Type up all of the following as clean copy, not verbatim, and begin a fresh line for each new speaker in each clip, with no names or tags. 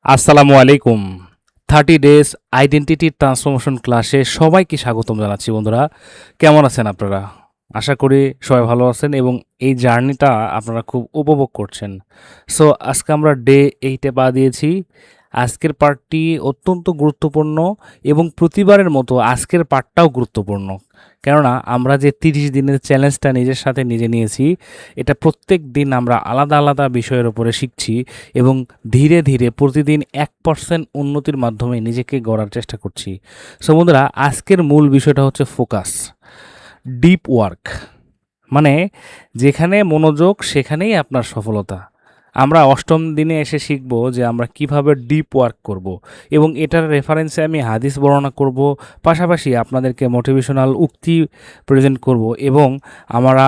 আসসালামু আলাইকুম। 30 days identity transformation ক্লাসে সবাইকে স্বাগতম জানাচ্ছি বন্ধুরা। কেমন আছেন আপনারা? আশা করি সবাই ভালো আছেন এবং এই জার্নিটা আপনারা খুব উপভোগ করছেন। সো আজকে আমরা ডে 8 এ পা দিয়েছি। আজকের পার্টটি অত্যন্ত গুরুত্বপূর্ণ এবং প্রতিবারের মতো আজকের পার্টটাও গুরুত্বপূর্ণ। কেননা আমরা যে 30 দিনের চ্যালেঞ্জটা নিজের সাথে নিজে নিয়েছি, এটা প্রত্যেক দিন আমরা আলাদা আলাদা বিষয়ের উপরে শিখছি এবং ধীরে ধীরে প্রতিদিন 1% উন্নতির মাধ্যমে নিজেকে গড়ার চেষ্টা করছি। সো বন্ধুরা, আজকের মূল বিষয়টা হচ্ছে ফোকাস, ডিপ ওয়ার্ক। মানে যেখানে মনোযোগ সেখানেই আপনার সফলতা। আমরা অষ্টম দিনে এসে শিখব যে আমরা কিভাবে ডিপ ওয়ার্ক করব এবং এটার রেফারেন্সে আমি হাদিস বর্ণনা করব, পাশাপাশি আপনাদেরকে মোটিভেশনাল উক্তি প্রেজেন্ট করব এবং আমরা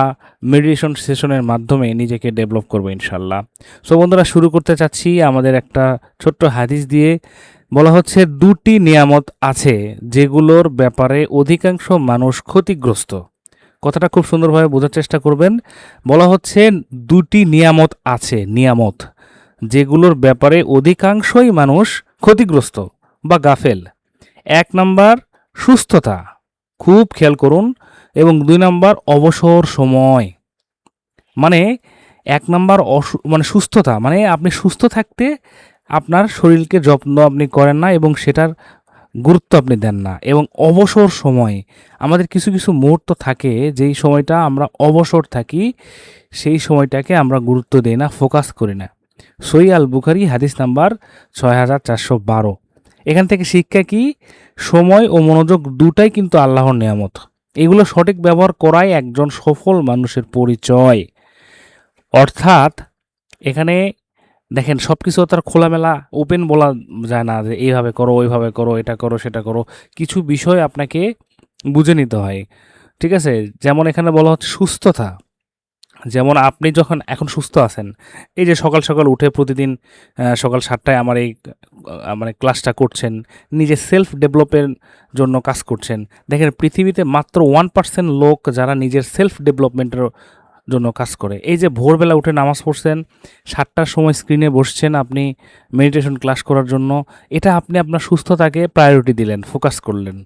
মেডিটেশন সেশনের মাধ্যমে নিজেকে ডেভেলপ করব ইনশাল্লাহ। সো বন্ধুরা, শুরু করতে চাচ্ছি আমাদের একটা ছোট্ট হাদিস দিয়ে। বলা হচ্ছে, দুটি নিয়ামত আছে যেগুলোর ব্যাপারে অধিকাংশ মানুষ ক্ষতিগ্রস্ত। কথাটা খুব সুন্দরভাবে বোঝার চেষ্টা করবেন। বলা হচ্ছে দুটি নিয়ামত আছে, নিয়ামত যেগুলোর ব্যাপারে অধিকাংশই মানুষ ক্ষতিগ্রস্ত বা গাফেল। 1 নাম্বার সুস্থতা, খুব খেয়াল করুন, এবং 2 নাম্বার অবসর সময়। মানে 1 নাম্বার মানে সুস্থতা, মানে আপনি সুস্থ থাকতে আপনার শরীরকে যত্ন আপনি করেন না এবং সেটার গুরুত্ব আপনি দেন না। এবং অবসর সময়, আমাদের কিছু কিছু মুহূর্ত থাকে যেই সময়টা আমরা অবসর থাকি, সেই সময়টাকে আমরা গুরুত্ব দিই না, ফোকাস করি না। সহিহ আল বুখারী হাদিস নাম্বার 6412। এখান থেকে শিক্ষা কি? সময় ও মনোযোগ দুটাই কিন্তু আল্লাহর নিয়ামত। এগুলো সঠিক ব্যবহার করাই একজন সফল মানুষের পরিচয়। অর্থাৎ এখানে দেখেন, সব কিছু তার খোলামেলা ওপেন বলা যায় না যে এইভাবে করো, ওইভাবে করো, এটা করো, সেটা করো। কিছু বিষয় আপনাকে বুঝে নিতে হয়, ঠিক আছে? যেমন এখানে বলা হচ্ছে সুস্থতা। যেমন আপনি যখন এখন সুস্থ আছেন, এই যে সকাল সকাল উঠে প্রতিদিন সকাল 7টায় আমার এই মানে ক্লাসটা করছেন, নিজে সেলফ ডেভেলপের জন্য কাজ করছেন। দেখেন, পৃথিবীতে মাত্র 1% লোক যারা নিজের সেলফ ডেভেলপমেন্টের জন্য কাজ করে। এই যে ভোরবেলা উঠে নামাজ পড়ছেন, 7টার সময় স্ক্রিনে বসছেন আপনি মেডিটেশন ক্লাস করার জন্য, এটা আপনি আপনার সুস্থতাকে প্রায়োরিটি দিলেন, ফোকাস করলেন।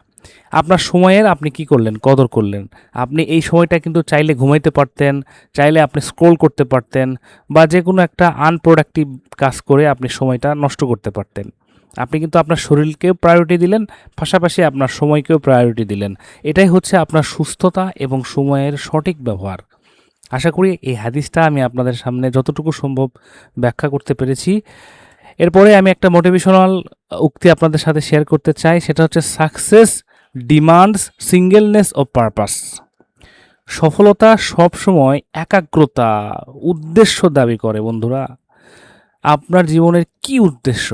আপনার সময়ের আপনি কি করলেন? কদর করলেন। আপনি এই সময়টা কিন্তু চাইলে ঘুমাইতে পারতেন, চাইলে আপনি স্ক্রোল করতে পারতেন, বা যে কোনো একটা আনপ্রোডাক্টিভ কাজ করে আপনি সময়টা নষ্ট করতে পারতেন। আপনি কিন্তু আপনার শরীরকেও প্রায়োরিটি দিলেন, পাশাপাশি আপনার সময়কেও প্রায়োরিটি দিলেন। এটাই হচ্ছে আপনার সুস্থতা এবং সময়ের সঠিক ব্যবহার। আশা করি এই হাদিসটা আমি আপনাদের সামনে যতটুকু সম্ভব ব্যাখ্যা করতে পেরেছি। এরপরে আমি একটা মোটিভেশনাল উক্তি আপনাদের সাথে শেয়ার করতে চাই, সেটা হচ্ছে success demands singleness of purpose. সফলতা সবসময় একাগ্রতা, উদ্দেশ্য দাবি করে। বন্ধুরা, আপনার জীবনের কি উদ্দেশ্য?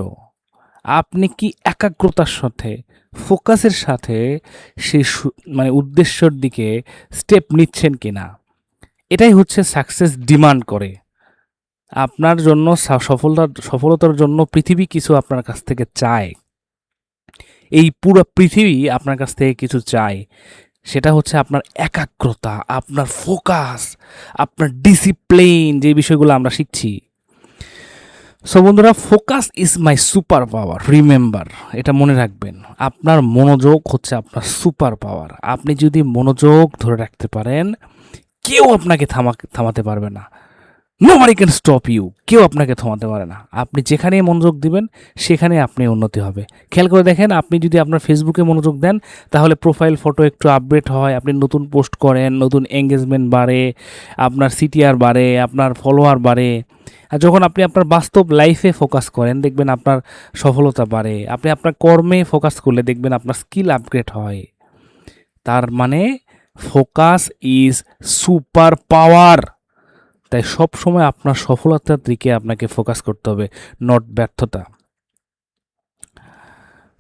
আপনি কি একাগ্রতার সাথে, ফোকাসের সাথে সেই মানে উদ্দেশ্যর দিকে স্টেপ নিচ্ছেন কিনা? এটাই হচ্ছে সাকসেস ডিমান্ড করে। আপনার জন্য সফলতার জন্য পৃথিবী কিছু আপনার কাছ থেকে চায়। এই পুরো পৃথিবী আপনার কাছ থেকে কিছু চায়। সেটা হচ্ছে আপনার একাগ্রতা, আপনার ফোকাস, আপনার ডিসিপ্লিন, যে বিষয়গুলো আমরা শিখছি। সো বন্ধুরা, focus is my super power. Remember, এটা মনে রাখবেন, আপনার মনোযোগ হচ্ছে আপনার সুপার পাওয়ার। আপনি যদি মনোযোগ ধরে রাখতে পারেন, কেউ আপনাকে থামাতে পারবে না। Nobody can stop you. কেউ আপনাকে থামাতে পারে না। আপনি যেখানেই মনোযোগ দিবেন সেখানে আপনি উন্নতি হবে। খেয়াল করে দেখেন, আপনি যদি আপনার ফেসবুকে মনোযোগ দেন তাহলে প্রোফাইল ফটো একটু আপডেট হয়, আপনি নতুন পোস্ট করেন, নতুন এঙ্গেজমেন্ট বাড়ে, আপনার সিটিআর বাড়ে, আপনার ফলোয়ার বাড়ে। আর যখন আপনি আপনার বাস্তব লাইফে ফোকাস করেন, দেখবেন আপনার সফলতা বাড়ে। আপনি আপনার কর্মে ফোকাস করলে দেখবেন আপনার স্কিল আপগ্রেড হয়। তার মানে ফোকাস ইজ সুপার পাওয়ার। তাই সব সময় আপনার সফলতার দিকে আপনাকে ফোকাস করতে হবে, নট ব্যর্থতা।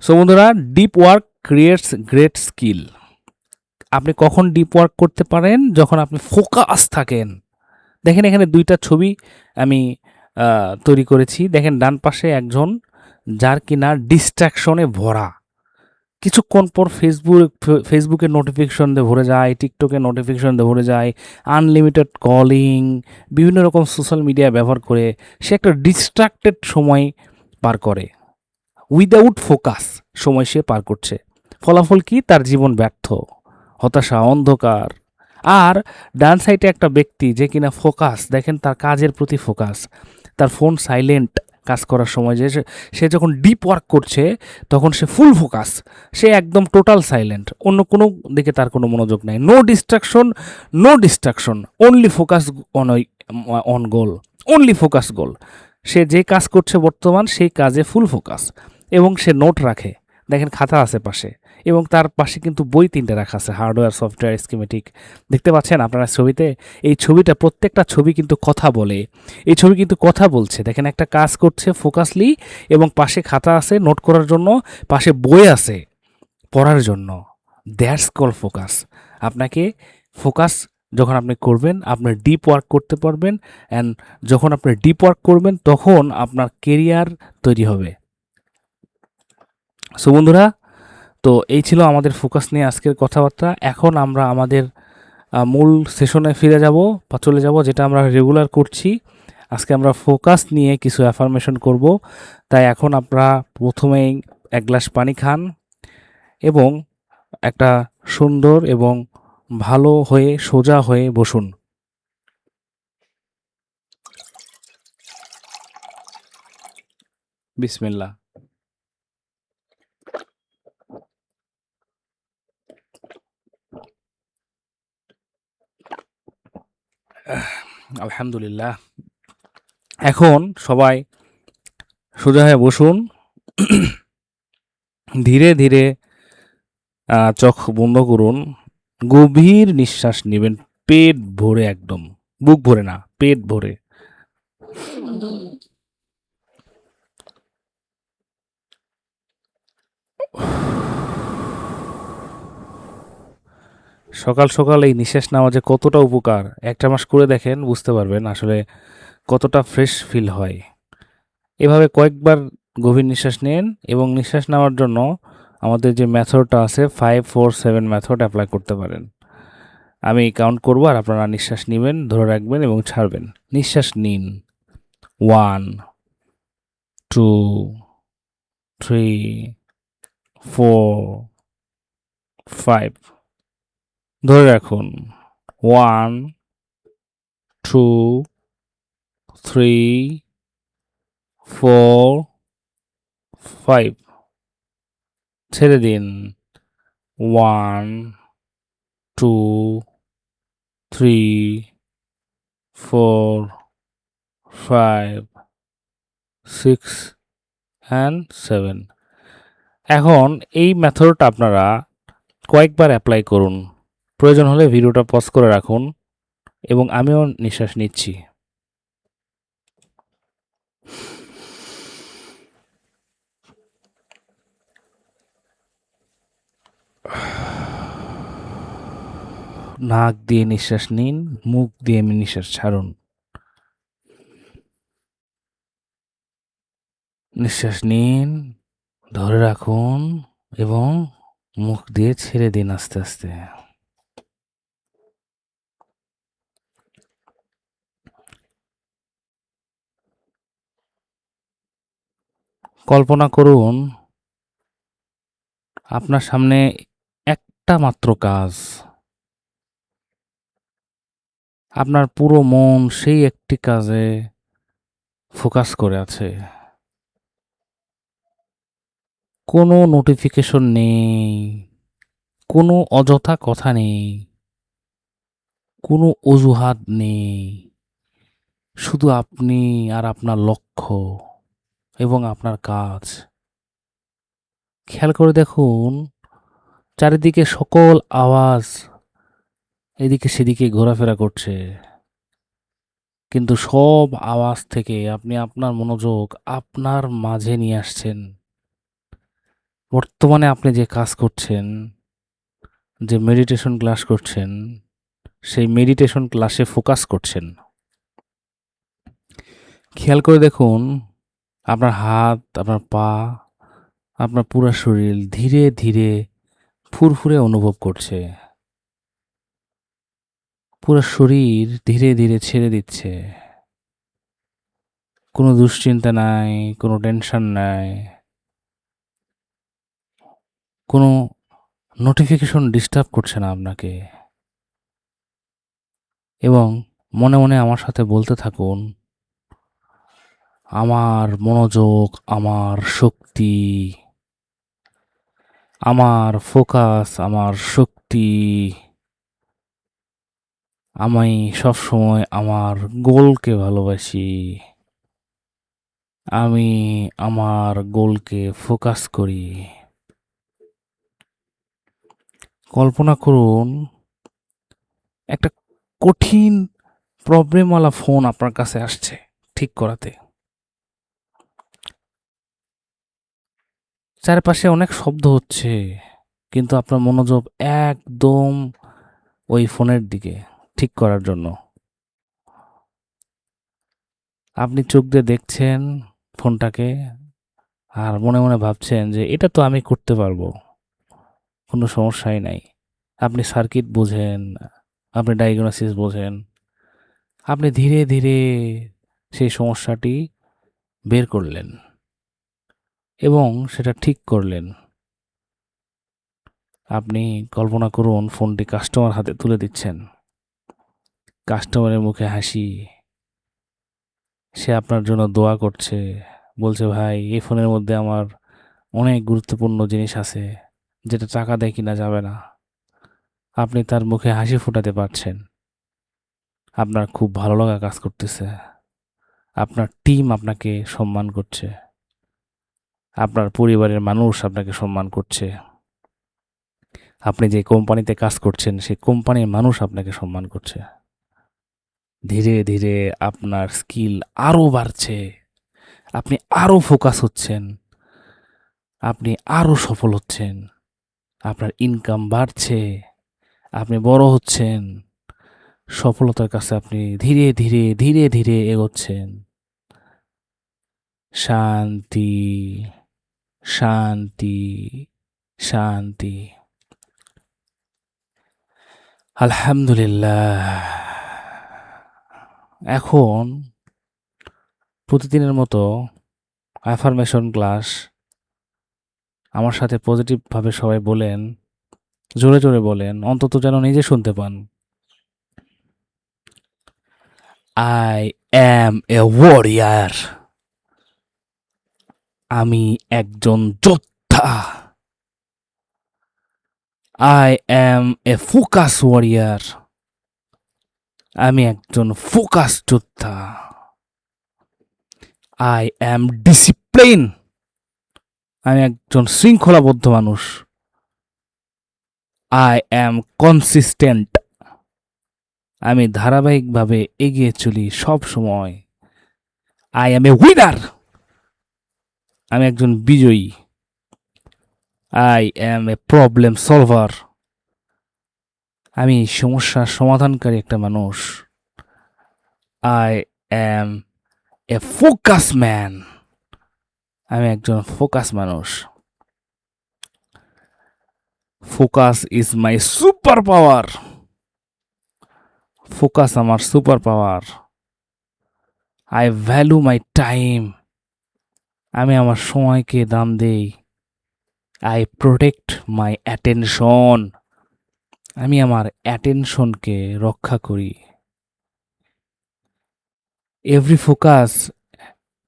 সো বন্ধুরা, deep work creates great skill. আপনি কখন ডিপ ওয়ার্ক করতে পারেন? যখন আপনি ফোকাস থাকেন। দেখেন, এখানে 2টা ছবি আমি তৈরি করেছি। দেখেন, ডান পাশে একজন যার কিনা ডিস্ট্রাকশনে ভরা। কিছুক্ষণ পর ফেসবুকে নোটিফিকেশন দিয়ে ভরে যায়, টিকটকে নোটিফিকেশন দিয়ে ভরে যায়, আনলিমিটেড কলিং, বিভিন্ন রকম সোশ্যাল মিডিয়া ব্যবহার করে সে একটা ডিস্ট্রাক্টেড সময় পার করে। উইদাউট ফোকাস সময় সে পার করছে। ফলাফল কি? তার জীবন ব্যর্থ, হতাশা, অন্ধকার। আর ডান সাইডে একটা ব্যক্তি যে কিনা ফোকাস, দেখেন তার কাজের প্রতি ফোকাস, তার ফোন সাইলেন্ট, কাজ করার সময় যে সে যখন ডিপ ওয়ার্ক করছে তখন সে ফুল ফোকাস, সে একদম টোটাল সাইলেন্ট, অন্য কোনো দিকে তার কোনো মনোযোগ নাই, no distraction, no distraction, only focus on on goal, only focus goal. সে যে কাজ করছে বর্তমান সেই কাজে ফুল ফোকাস, এবং সে নোট রাখে, দেখেন খাতা আছে পাশে, এবং তার পাশে কিন্তু বই 3টে রাখা আছে, হার্ডওয়্যার, সফটওয়্যার, স্কিমেটিক। দেখতে পাচ্ছেন আপনারা ছবিতে? এই ছবিটা, প্রত্যেকটা ছবি কিন্তু কথা বলে, এই ছবি কিন্তু কথা বলছে। দেখেন একটা কাজ করছে ফোকাসলি, এবং পাশে খাতা আছে নোট করার জন্য, পাশে বই আছে পড়ার জন্য। That's call focus. আপনাকে ফোকাস যখন আপনি করবেন, আপনার ডিপ ওয়ার্ক করতে পারবেন, অ্যান্ড যখন আপনি ডিপ ওয়ার্ক করবেন তখন আপনার কেরিয়ার তৈরি হবে। সো বন্ধুরা, তো এই ছিল আমাদের ফোকাস নিয়ে আজকের কথাবার্তা। এখন আমরা আমাদের মূল সেশনে ফিরে যাব বা চলে যাব, যেটা আমরা রেগুলার করছি। আজকে আমরা ফোকাস নিয়ে কিছু অ্যাফার্মেশন করব। তাই এখন আপনারা প্রথমেই 1 গ্লাস পানি খান এবং একটা সুন্দর এবং ভালো হয়ে সোজা হয়ে বসুন। বিসমিল্লাহ। আলহামদুলিল্লাহ। এখন সবাই সোজা হয়ে বসুন। ধীরে ধীরে চোখ বন্ধ করুন। গভীর নিঃশ্বাস নেবেন পেট ভরে, একদম বুক ভরে না, পেট ভরে। সকাল সকাল এই নিঃশ্বাস নেওয়া যে কতটা উপকার, 1টা মাস করে দেখেন, বুঝতে পারবেন আসলে কতটা ফ্রেশ ফিল হয়। এভাবে কয়েকবার গভীর নিঃশ্বাস নিন, এবং নিঃশ্বাস নেওয়ার জন্য আমাদের যে মেথডটা আছে 5-4-7 মেথড অ্যাপ্লাই করতে পারেন। আমি কাউন্ট করবো আর আপনারা নিঃশ্বাস নেবেন, ধরে রাখবেন এবং ছাড়বেন। নিঃশ্বাস নিন। 1, 2, 3, 4, 5। ধরে রাখুন। 1, 2, 3, 4, 5। ছেড়ে দিন। 1, 2, 3, 4, 5, 6 and 7। এখন এই মেথডটা আপনারা কয়েকবার অ্যাপ্লাই করুন। প্রয়োজন হলে ভিডিওটা পজ করে রাখুন, এবং আমিও নিঃশ্বাস নিচ্ছি। নাক দিয়ে নিঃশ্বাস নিন, মুখ দিয়ে নিঃশ্বাস ছাড়ুন। নিঃশ্বাস নিন, ধরে রাখুন, এবং মুখ দিয়ে ছেড়ে দিন আস্তে আস্তে। কল্পনা করুন আপনার সামনে একটা মাত্র কাজ, আপনার পুরো মন সেই একটি কাজে ফোকাস করে আছে। কোনো নোটিফিকেশন নেই, কোনো অযথা কথা নেই, কোনো অজুহাত নেই, শুধু আপনি আর আপনার লক্ষ্য এবং আপনার কাজ। খেয়াল করে দেখুন চারিদিকে সকল আওয়াজ এদিকে সেদিকে ঘোরাফেরা করছে, কিন্তু সব আওয়াজ থেকে আপনি আপনার মনোযোগ আপনার মাঝে নিয়ে আসছেন। বর্তমানে আপনি যে কাজ করছেন, যে মেডিটেশন ক্লাস করছেন, সেই মেডিটেশন ক্লাসে ফোকাস করছেন। খেয়াল করে দেখুন আপনার হাত, আপনার পা, আপনার পুরো শরীর ধীরে ধীরে ফুরফুরে অনুভব করছে। পুরো শরীর ধীরে ধীরে ছেড়ে দিচ্ছে। কোনো দুশ্চিন্তা নাই, কোনো টেনশন নাই, কোনো নোটিফিকেশন ডিস্টার্ব করছে না আপনাকে, এবং মনে মনে আমার সাথে বলতে থাকুন, আমার মনোযোগ, আমার শক্তি, আমার ফোকাস, আমার শক্তি, আমি সবসময় আমার গোলকে ভালোবাসি, আমি আমার গোলকে ফোকাস করি। কল্পনা করুন একটা কঠিন প্রবলেমওয়ালা ফোন আপনার কাছে আসছে ঠিক করাতে। চারপাশে অনেক শব্দ হচ্ছে, কিন্তু আপনার মনোযোগ একদম ওই ফোনের দিকে ঠিক করার জন্য। আপনি চোখ দিয়ে দেখছেন ফোনটাকে, আর মনে মনে ভাবছেন যে এটা তো আমি করতে পারবো, কোনো সমস্যাই নাই। আপনি সার্কিট বোঝেন, আপনি ডায়াগনোসিস বোঝেন, আপনি ধীরে ধীরে সেই সমস্যাটি বের করলেন এবং সেটা ঠিক করলেন। আপনি কল্পনা করুন ফোনটি কাস্টমার হাতে তুলে দিচ্ছেন, কাস্টমারের মুখে হাসি, সে আপনার জন্য দোয়া করছে, বলছে ভাই এই ফোনের মধ্যে আমার অনেক গুরুত্বপূর্ণ জিনিস আছে যেটা টাকা দিয়ে কিনা যাবে না। আপনি তার মুখে হাসি ফোটাতে পারছেন, আপনার খুব ভালো লাগা কাজ করতেছে, আপনার টিম আপনাকে সম্মান করছে, আপনার পরিবারের মানুষ আপনাকে সম্মান করছে, আপনি যে কোম্পানিতে কাজ করছেন সেই কোম্পানির মানুষ আপনাকে সম্মান করছে। ধীরে ধীরে আপনার স্কিল আরও বাড়ছে, আপনি আরও ফোকাস হচ্ছেন, আপনি আরও সফল হচ্ছেন, আপনার ইনকাম বাড়ছে, আপনি বড় হচ্ছেন, সফলতার কাছে আপনি ধীরে ধীরে ধীরে ধীরে এগোচ্ছেন। শান্তি, শান্তি, শান্তি। আলহামদুলিল্লাহ। এখন প্রতিদিনের মতো অ্যাফার্মেশন ক্লাস আমার সাথে পজিটিভভাবে সবাই বলেন, জোরে জোরে বলেন, অন্তত যেন নিজে শুনতে পান। I am A warrior. আমি একজন যোদ্ধা। I am A focus warrior. আমি একজন ফোকাস যোদ্ধা। I am discipline. আমি একজন শৃঙ্খলাবদ্ধ মানুষ। I am consistent. আমি ধারাবাহিকভাবে এগিয়ে চলি সব সময়। I am A winner. আমি একজন বিজয়ী। I am A problem solver. আমি সমস্যার সমাধানকারী একটা মানুষ। I am A focus man. আমি একজন ফোকাস মানুষ। Focus is my super power. Focus আমার super power. I value my time. আমি আমার সময়কে দাম দেই। I protect my attention. আমি আমার অ্যাটেনশনকে রক্ষা করি। এভরি ফোকাস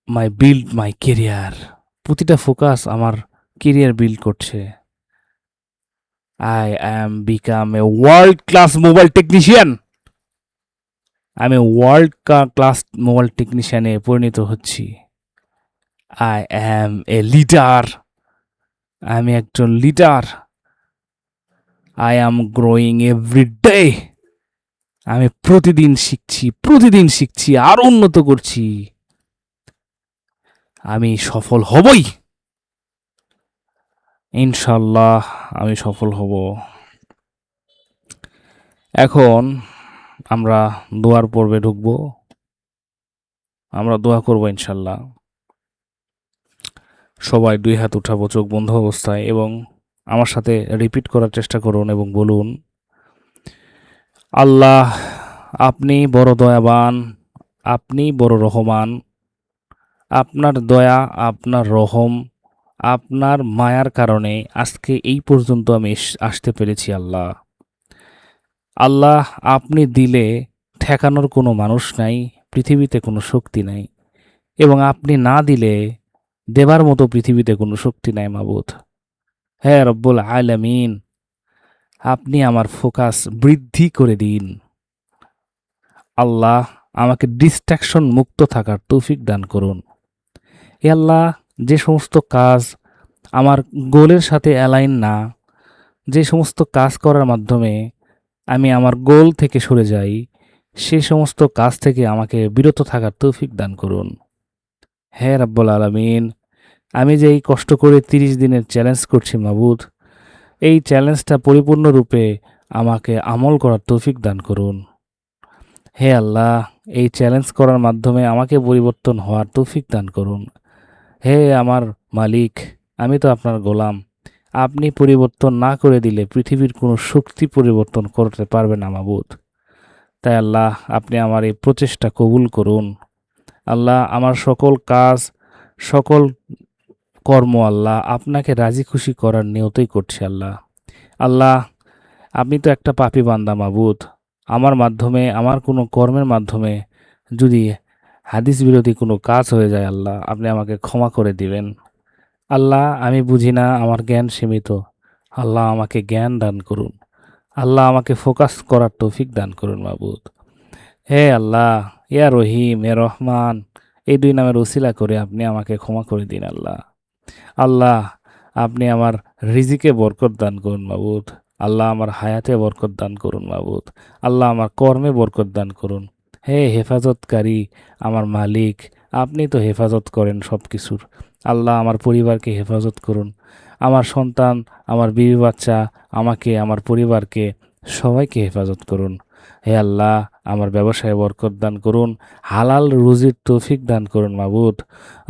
মাই বিল্ড মাই কেরিয়ার। প্রতিটা ফোকাস আমার কেরিয়ার বিল্ড করছে। I am become a world class mobile technician. আমি ওয়ার্ল্ড ক্লাস মোবাইল টেকনিশিয়ানে পরিণত হচ্ছি। I am a leader. আমি একজন leader. I am growing every day. আমি প্রতিদিন শিখছি, প্রতিদিন শিখছি, আরো উন্নত করছি। আমি সফল হবই, ইনশাল্লাহ আমি সফল হব। এখন আমরা দোয়ার পর্বে ঢুকবো। আমরা দোয়া করব ইনশাল্লাহ। সবাই দুই হাত উঠাবো চোখ বন্ধ অবস্থায় এবং আমার সাথে রিপিট করার চেষ্টা করুন এবং বলুন, আল্লাহ আপনি বড় দয়াবান, আপনি বড় রহমান। আপনার দয়া, আপনার রহম আপনার মায়ার কারণে আজকে এই পর্যন্ত আমি আসতে পেরেছি আল্লাহ। আল্লাহ, আপনি দিলে ঠেকানোর কোনো মানুষ নাই, পৃথিবীতে কোনো শক্তি নাই, এবং আপনি না দিলে দেবার মতো পৃথিবীতে কোনো শক্তি নাই মাবুদ। হ্যাঁ রব্বুল আলামিন, আপনি আমার ফোকাস বৃদ্ধি করে দিন। আল্লাহ, আমাকে ডিস্ট্রাকশন মুক্ত থাকার তৌফিক দান করুন। এ আল্লাহ, যে সমস্ত কাজ আমার গোলের সাথে অ্যালাইন না, যে সমস্ত কাজ করার মাধ্যমে আমি আমার গোল থেকে সরে যাই, সেই সমস্ত কাজ থেকে আমাকে বিরত থাকার তৌফিক দান করুন। হে রাব্বুল আলামিন, আমি যে এই কষ্ট করে 30 দিনের চ্যালেঞ্জ করছি মাবুদ, এই চ্যালেঞ্জটা পরিপূর্ণরূপে আমাকে আমল করার তৌফিক দান করুন। হে আল্লাহ, এই চ্যালেঞ্জ করার মাধ্যমে আমাকে পরিবর্তন হওয়ার তৌফিক দান করুন। হে আমার মালিক, আমি তো আপনার গোলাম। আপনি পরিবর্তন না করে দিলে পৃথিবীর কোনো শক্তি পরিবর্তন করতে পারবে না মাবুদ। তাই আল্লাহ, আপনি আমার এই প্রচেষ্টা কবুল করুন। আল্লাহ, আমার সকল কাজ, সকল কর্ম আল্লাহ আপনাকে রাজি খুশি করার নিয়তই করছি আল্লাহ। আল্লাহ, আপনি তো একটা পাপী বান্দা মাবুদ। আমার মাধ্যমে, আমার কোনো কর্মের মাধ্যমে যদি হাদিস বিরোধী কোনো কাজ হয়ে যায় আল্লাহ, আপনি আমাকে ক্ষমা করে দিবেন। আল্লাহ, আমি বুঝি না, আমার জ্ঞান সীমিত। আল্লাহ, আমাকে জ্ঞান দান করুন। আল্লাহ, আমাকে ফোকাস করার তৌফিক দান করুন মাবুদ। হে আল্লাহ, ইয়া রহিম, এ রহমান, এই 2 নামের উসিলা করে আপনি আমাকে ক্ষমা করে দিন আল্লাহ। আল্লাহ, আপনি আমার রিজিকে বরকত দান করুন মাবুদ। আল্লাহ, আমার হায়াতে বরকত দান করুন মাবুদ। আল্লাহ, আমার কর্মে বরকত দান করুন। হে হেফাজতকারী, আমার মালিক, আপনি তো হেফাজত করেন সব কিছুর। আল্লাহ, আমার পরিবারকে হেফাজত করুন। আমার সন্তান, আমার বিবি বাচ্চা, আমাকে, আমার পরিবারকে, সবাইকে হেফাজত করুন। হে আল্লাহ, আমার ব্যবসায় বরকত দান করুন। হালাল রুজির তৌফিক দান করুন মাবুদ।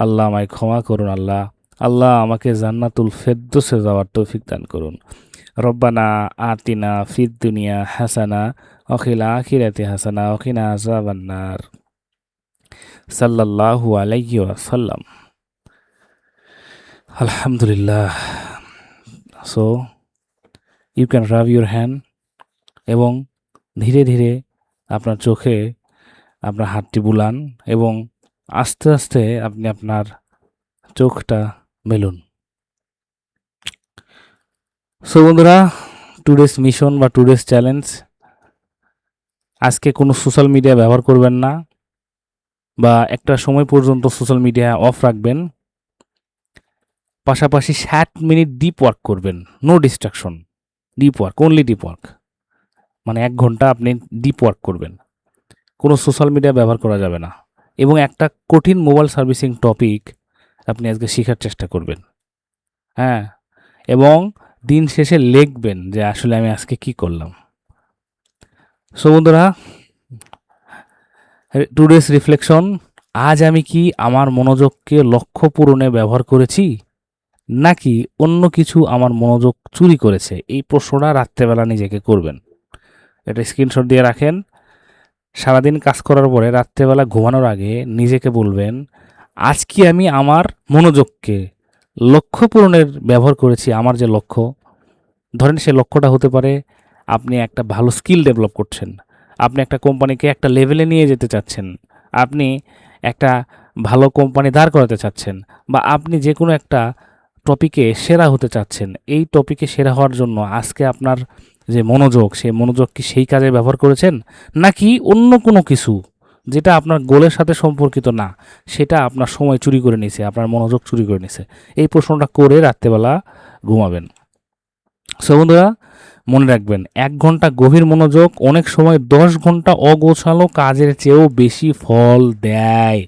আল্লাহ, আমায় ক্ষমা করুন আল্লাহ। আল্লাহ, আমাকে জান্নাতুল ফেরদৌসে যাওয়ার তৌফিক দান করুন। রব্বানা আতিনা ফিদ দুনিয়া হাসানা ওয়া ফিল আখিরাতি হাসানা ওয়া কিনা আযাবান নার। সাল্লাল্লাহু আলাইহি ওয়াসাল্লাম। আলহামদুলিল্লাহ। So you can rub your hand, এবং ধীরে ধীরে আপনার চোখে আপনার হাতটি বুলান, এবং আস্তে আস্তে আপনি আপনার চোখটা মেলুন। সো বন্ধুরা, টুডেস মিশন বা টুডেস চ্যালেঞ্জ, আজকে কোনো সোশ্যাল মিডিয়া ব্যবহার করবেন না, বা একটা সময় পর্যন্ত সোশ্যাল মিডিয়া অফ রাখবেন। পাশাপাশি 60 মিনিট ডিপ ওয়ার্ক করবেন। No distraction, deep work, only deep work. মানে 1 ঘন্টা আপনি ডিপ ওয়ার্ক করবেন, কোনো সোশ্যাল মিডিয়া ব্যবহার করা যাবে না। এবং একটা কঠিন মোবাইল সার্ভিসিং টপিক আপনি আজকে শেখার চেষ্টা করবেন। হ্যাঁ, এবং দিন শেষে লিখবেন যে আসলে আমি আজকে কি করলাম। সো বন্ধুরা, টুডেস রিফ্লেকশন, আজ আমি কি আমার মনোযোগকে লক্ষ্য পূরণে ব্যবহার করেছি, নাকি অন্য কিছু আমার মনোযোগ চুরি করেছে? এই প্রশ্নটা রাত্রেবেলা নিজেকে করবেন। এটা স্ক্রিনশট দিয়ে রাখেন। সারাদিন কাজ করার পরে রাত্রেবেলা ঘুমানোর আগে নিজেকে বলবেন, আজ কি আমি আমার মনোযোগকে লক্ষ্য পূরণের ব্যবহার করেছি? আমার যে লক্ষ্য, ধরেন সে লক্ষ্যটা হতে পারে আপনি একটা ভালো স্কিল ডেভেলপ করছেন, আপনি একটা কোম্পানিকে একটা লেভেলে নিয়ে যেতে চাচ্ছেন, আপনি একটা ভালো কোম্পানি দাঁড় করাতে চাচ্ছেন, বা আপনি যে কোনো একটা টপিকে সেরা হতে চাচ্ছেন। এই টপিকে সেরা হওয়ার জন্য আজকে আপনার যে মনোযোগ, সেই মনোযোগ কি সেই কাজে ব্যবহার করেছেন, নাকি অন্য কোনো কিছু যেটা আপনার গোলের সাথে সম্পর্কিত না, সেটা আপনার সময় চুরি করে নিছে, আপনার মনোযোগ চুরি করে নিছে? এই প্রশ্নটা করে রাত্রেবেলা ঘুমাবেন। সো বন্ধুরা, মনে রাখবেন, 1 ঘন্টা গভীর মনোযোগ অনেক সময় 10 ঘন্টা অগোছালো কাজের চেয়েও বেশি ফল দেয়।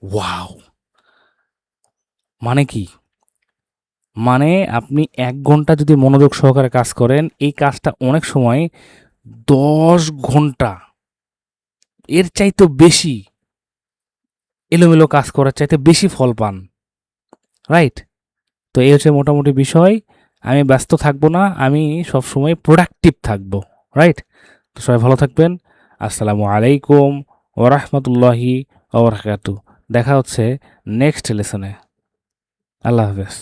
ওয়াও! মানে কি? মানে আপনি 1 ঘন্টা যদি মনোযোগ সহকারে কাজ করেন, এই কাজটা অনেক সময় 10 ঘন্টা, এর চাইতেও বেশি এলোমেলো কাজ করার চাইতে বেশি ফল পান। রাইট? তো এই হচ্ছে মোটামুটি বিষয়। আমি ব্যস্ত থাকবো না, আমি সবসময় প্রোডাক্টিভ থাকবো। রাইট? তো সবাই ভালো থাকবেন। আসসালামু আলাইকুম ওয়া রাহমাতুল্লাহি ওয়া বারাকাতুহু। দেখা হচ্ছে নেক্সট লেসনে। আল্লাহ হাফেজ।